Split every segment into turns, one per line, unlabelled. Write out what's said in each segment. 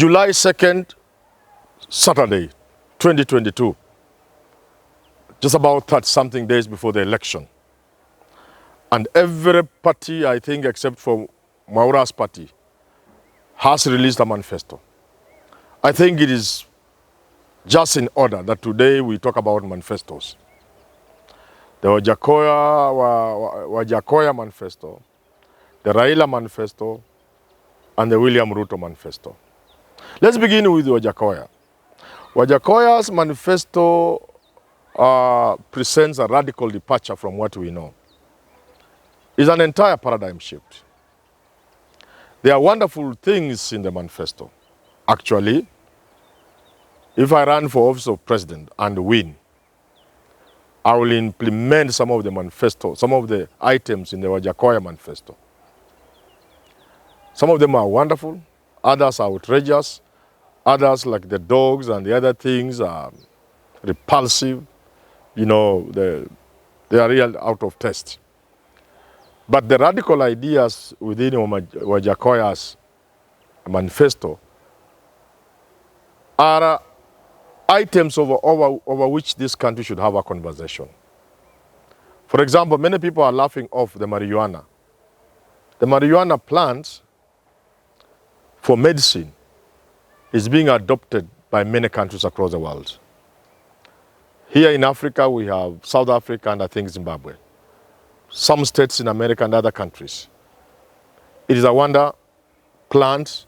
July 2nd, Saturday, 2022, just about 30-something days before the election. And every party, I think, except for Manyora's party, has released a manifesto. I think it is just in order that today we talk about manifestos. The Wajackoyah manifesto, the Raila manifesto, and the William Ruto manifesto. Let's begin with Wajackoyah. Wajackoyah's manifesto presents a radical departure from what we know. It's an entire paradigm shift. There are wonderful things in the manifesto. Actually, if I run for office of president and win, I will implement some of the manifesto, some of the items in the Wajackoyah manifesto. Some of them are wonderful, others are outrageous, others like the dogs and the other things are repulsive. You know, they are real out of taste. But the radical ideas within Wajackoyah's manifesto are items over which this country should have a conversation. For example, many people are laughing off the marijuana. The marijuana plant for medicine is being adopted by many countries across the world. Here in Africa, we have South Africa and I think Zimbabwe. Some states in America and other countries. It is a wonder plant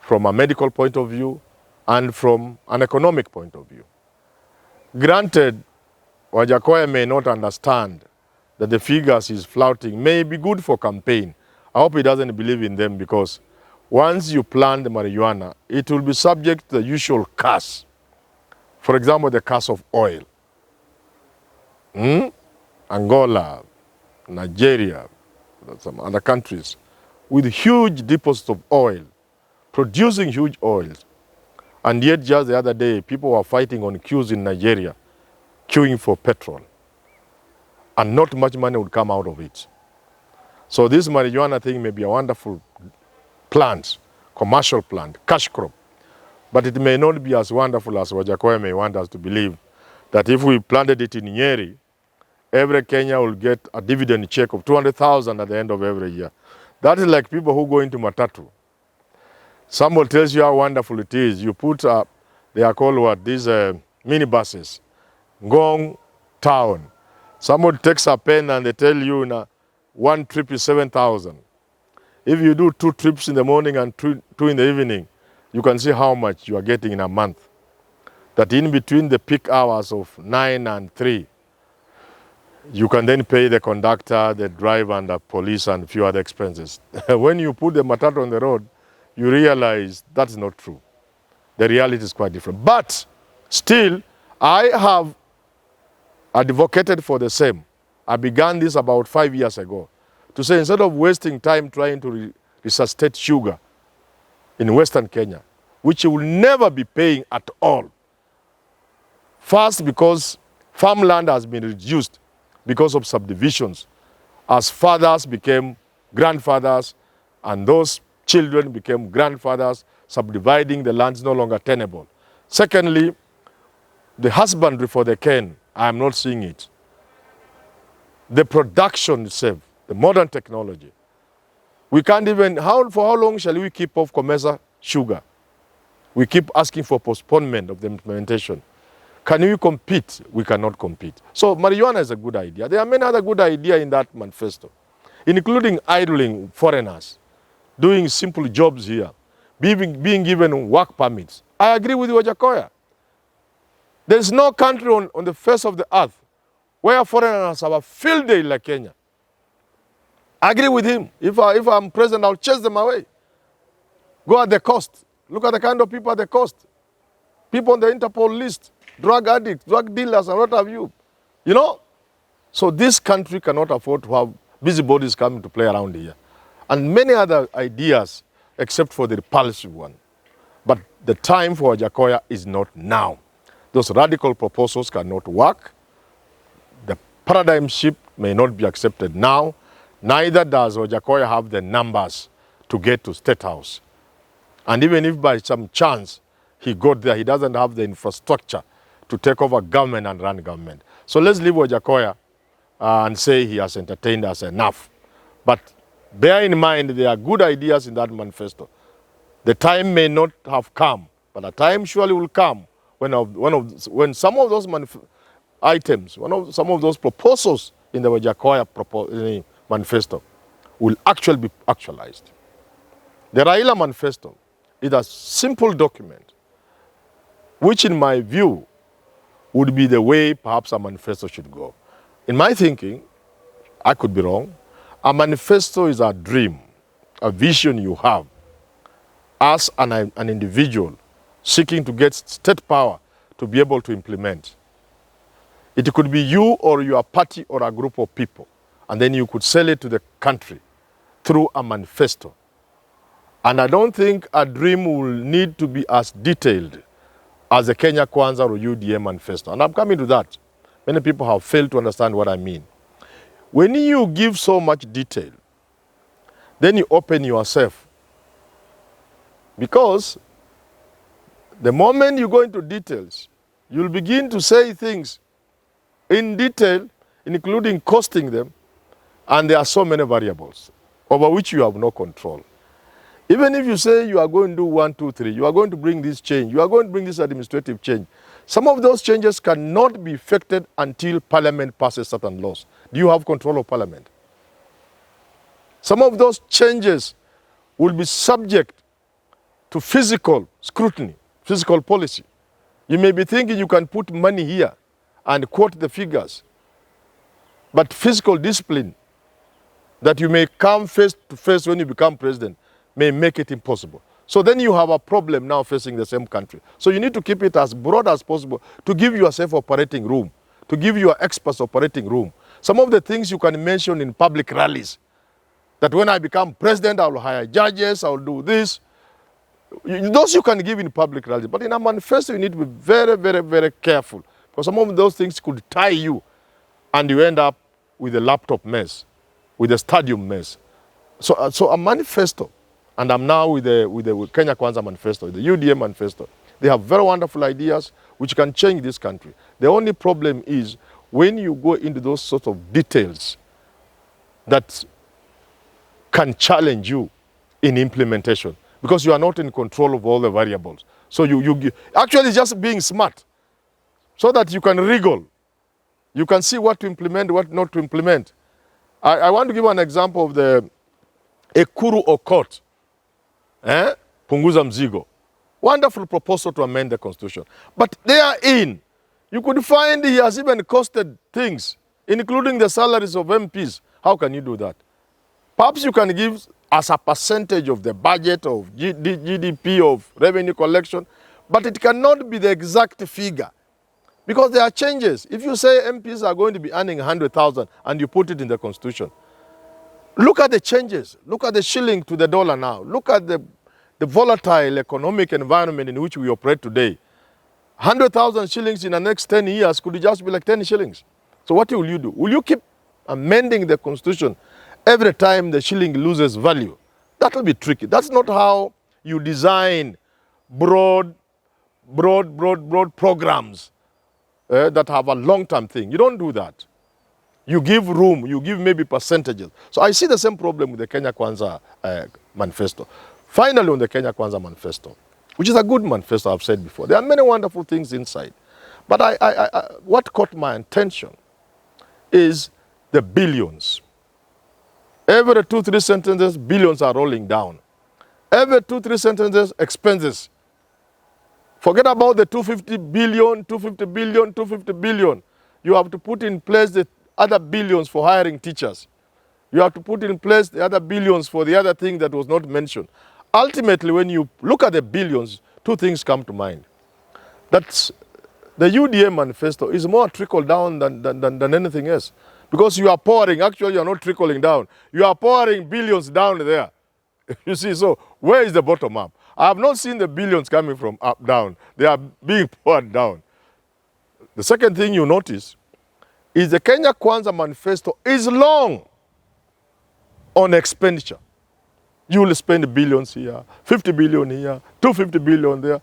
from a medical point of view and from an economic point of view. Granted, Wajackoyah may not understand that the figures he's flouting may be good for campaign. I hope he doesn't believe in them, because once you plant the marijuana, it will be subject to the usual curse. For example, the curse of oil. Angola, Nigeria, some other countries with huge deposits of oil, producing huge oils. And yet just the other day, people were fighting on queues in Nigeria, queuing for petrol. And not much money would come out of it. So this marijuana thing may be a wonderful plant, commercial plant, cash crop. But it may not be as wonderful as Wajackoyah may want us to believe, that if we planted it in Nyeri, every Kenya will get a dividend check of 200,000 at the end of every year. That is like people who go into Matatu. Someone tells you how wonderful it is. You put, they are called what? These minibuses. Ngong town. Someone takes a pen and they tell you one trip is 7,000. If you do 2 trips in the morning and two in the evening, you can see how much you are getting in a month. That in between the peak hours of 9 and 3, you can then pay the conductor, the driver, and the police, and a few other expenses. When you put the matatu on the road, you realize that's not true. The reality is quite different. But still, I have advocated for the same. I began this about 5 years ago, to say instead of wasting time trying to resuscitate sugar in Western Kenya, which you will never be paying at all. First, because farmland has been reduced because of subdivisions, as fathers became grandfathers, and those children became grandfathers, subdividing the lands no longer tenable. Secondly, the husbandry for the cane, I am not seeing it. The production itself, the modern technology. We can't even, for how long shall we keep off Comesa sugar? We keep asking for postponement of the implementation. Can we compete? We cannot compete. So marijuana is a good idea. There are many other good ideas in that manifesto, including idling foreigners, doing simple jobs here, being given work permits. I agree with Wajackoyah. There is no country on the face of the earth where foreigners have a field day like Kenya. I agree with him. If I'm president, I'll chase them away. Go at the coast. Look at the kind of people at the coast. People on the Interpol list, drug addicts, drug dealers, and what have you. You know? So this country cannot afford to have busybodies coming to play around here. And many other ideas, except for the repulsive one. But the time for Wajackoyah is not now. Those radical proposals cannot work. The paradigm shift may not be accepted now. Neither does Wajackoyah have the numbers to get to State House. And even if by some chance he got there, he doesn't have the infrastructure to take over government and run government. So let's leave Wajackoyah and say he has entertained us enough. But bear in mind, there are good ideas in that manifesto. The time may not have come, but a time surely will come when some of those items, some of those proposals in the Wajackoyah manifesto will actually be actualized. The Raila manifesto is a simple document, which in my view would be the way perhaps a manifesto should go. In my thinking, I could be wrong, a manifesto is a dream, a vision you have as an individual seeking to get state power to be able to implement. It could be you or your party or a group of people, and then you could sell it to the country through a manifesto. And I don't think a dream will need to be as detailed as the Kenya Kwanza or UDA manifesto. And I'm coming to that. Many people have failed to understand what I mean. When you give so much detail, then you open yourself. Because the moment you go into details, you'll begin to say things in detail, including costing them, and there are so many variables over which you have no control. Even if you say you are going to do 1, 2, 3, you are going to bring this change, you are going to bring this administrative change, some of those changes cannot be effected until Parliament passes certain laws. Do you have control of Parliament? Some of those changes will be subject to physical scrutiny, physical policy. You may be thinking you can put money here and quote the figures, but physical discipline that you may come face to face when you become president may make it impossible. So then you have a problem now facing the same country. So you need to keep it as broad as possible to give yourself operating room, to give your experts operating room. Some of the things you can mention in public rallies, that when I become president, I will hire judges, I will do this. Those you can give in public rallies. But in a manifesto, you need to be very, very, very careful. Because some of those things could tie you, and you end up with a laptop mess, with a stadium mess. So a manifesto, and I'm now with the Kenya Kwanza manifesto, the UDA manifesto. They have very wonderful ideas which can change this country. The only problem is when you go into those sort of details that can challenge you in implementation, because you are not in control of all the variables. So you actually just being smart so that you can wriggle. You can see what to implement, what not to implement. I want to give an example of the Ekuru Okot, Punguza Mzigo. Wonderful proposal to amend the constitution. But therein, you could find he has even costed things, including the salaries of MPs. How can you do that? Perhaps you can give as a percentage of the budget of GDP of revenue collection, but it cannot be the exact figure because there are changes. If you say MPs are going to be earning 100,000 and you put it in the constitution, look at the changes. Look at the shilling to the dollar now. Look at the volatile economic environment in which we operate today. 100,000 shillings in the next 10 years could just be like 10 shillings. So what will you do? Will you keep amending the constitution every time the shilling loses value? That will be tricky. That's not how you design broad programs that have a long-term thing. You don't do that. You give room, you give maybe percentages. So I see the same problem with the Kenya Kwanza manifesto. Finally, on the Kenya Kwanza manifesto, which is a good manifesto, I've said before. There are many wonderful things inside. But what caught my attention is the billions. Every 2-3 sentences, billions are rolling down. Every 2-3 sentences, expenses. Forget about the 250 billion, 250 billion, 250 billion. You have to put in place the other billions for hiring teachers. You have to put in place the other billions for the other thing that was not mentioned. Ultimately, when you look at the billions, two things come to mind. That's the UDA manifesto is more trickle down than anything else. Because you are pouring, actually you are not trickling down. You are pouring billions down there. You see, so where is the bottom up? I have not seen the billions coming from up down. They are being poured down. The second thing you notice is the Kenya Kwanza manifesto is long on expenditure. You will spend billions here, 50 billion here, 250 billion there.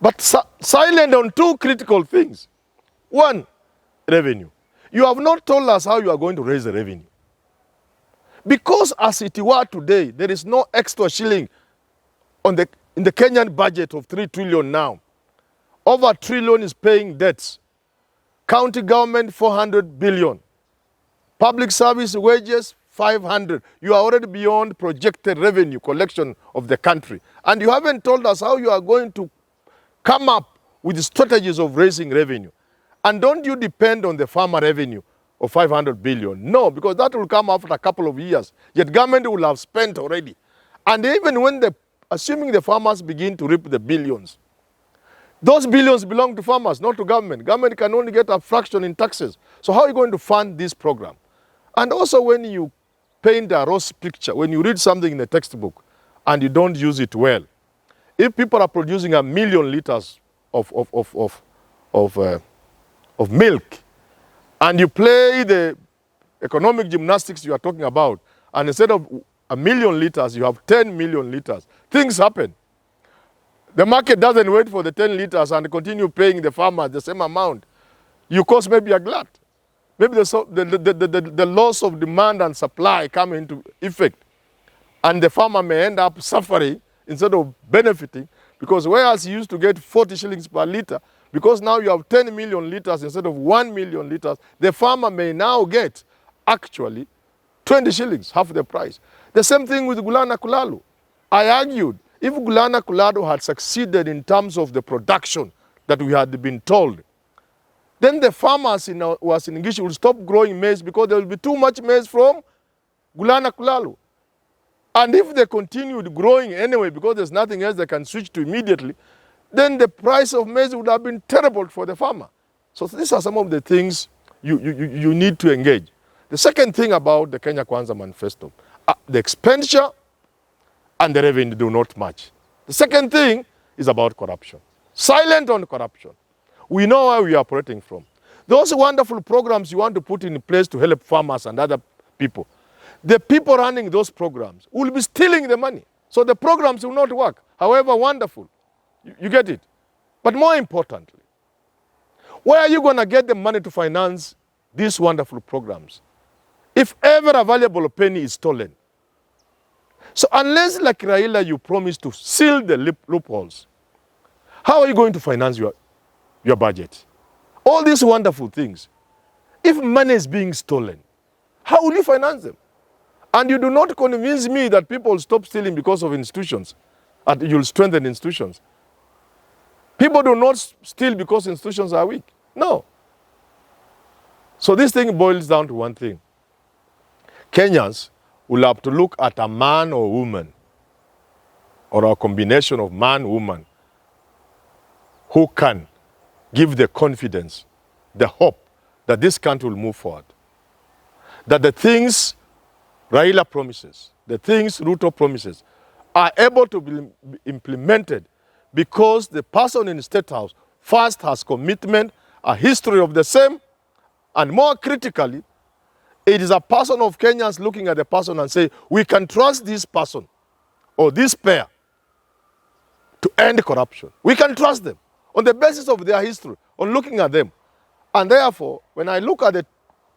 But silent on two critical things. One, revenue. You have not told us how you are going to raise the revenue. Because as it were today, there is no extra shilling in the Kenyan budget of 3 trillion now. Over 1 trillion is paying debts. County government, 400 billion. Public service wages, 500. You are already beyond projected revenue collection of the country. And you haven't told us how you are going to come up with strategies of raising revenue. And don't you depend on the farmer revenue of 500 billion. No, because that will come after a couple of years. Yet government will have spent already. And even when assuming the farmers begin to reap the billions, those billions belong to farmers, not to government. Government can only get a fraction in taxes. So how are you going to fund this program? And also when you paint a rose picture, when you read something in the textbook and you don't use it well, if people are producing 1 million liters of milk, and you play the economic gymnastics you are talking about, and instead of 1 million liters, you have 10 million liters, things happen. The market doesn't wait for the 10 liters and continue paying the farmer the same amount. You cause maybe a glut. Maybe the loss of demand and supply come into effect. And the farmer may end up suffering instead of benefiting, because whereas he used to get 40 shillings per liter, because now you have 10 million liters instead of 1 million liters, the farmer may now get actually 20 shillings, half the price. The same thing with Gulana Kulalu. I argued, if Gulana Kulalu had succeeded in terms of the production that we had been told, then the farmers in Ngishi will stop growing maize because there will be too much maize from Gulana Kulalu. And if they continued growing anyway because there's nothing else they can switch to immediately, then the price of maize would have been terrible for the farmer. So these are some of the things you need to engage. The second thing about the Kenya Kwanza manifesto, the expenditure and the revenue do not match. The second thing is about corruption. Silent on corruption. We know where we are operating from. Those wonderful programs you want to put in place to help farmers and other people, the people running those programs will be stealing the money. So the programs will not work, however wonderful. You get it? But more importantly, where are you going to get the money to finance these wonderful programs if ever a valuable penny is stolen? So unless, like Raila, you promise to seal the loopholes, how are you going to finance your budget? All these wonderful things. If money is being stolen, how will you finance them? And you do not convince me that people will stop stealing because of institutions, and you'll strengthen institutions. People do not steal because institutions are weak. No. So this thing boils down to one thing. Kenyans will have to look at a man or woman, or a combination of man, woman, who can give the confidence, the hope that this country will move forward. That the things Raila promises, the things Ruto promises, are able to be implemented because the person in the State House first has commitment, a history of the same, and more critically, it is a person of Kenyans looking at the person and say, we can trust this person or this pair to end corruption. We can trust them on the basis of their history, on looking at them. And therefore, when I look at the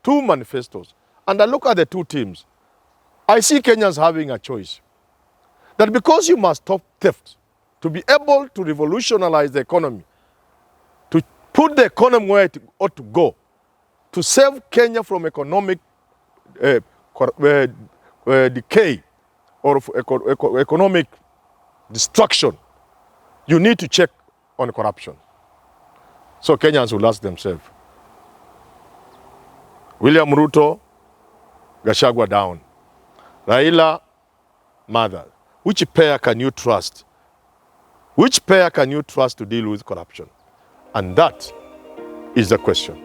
two manifestos and I look at the two teams, I see Kenyans having a choice. That because you must stop theft, to be able to revolutionize the economy, to put the economy where it ought to go, to save Kenya from economic decay or economic destruction, you need to check on corruption. So Kenyans will ask themselves, William Ruto, Gachagua down. Raila, mother. Which pair can you trust? Which pair can you trust to deal with corruption? And that is the question.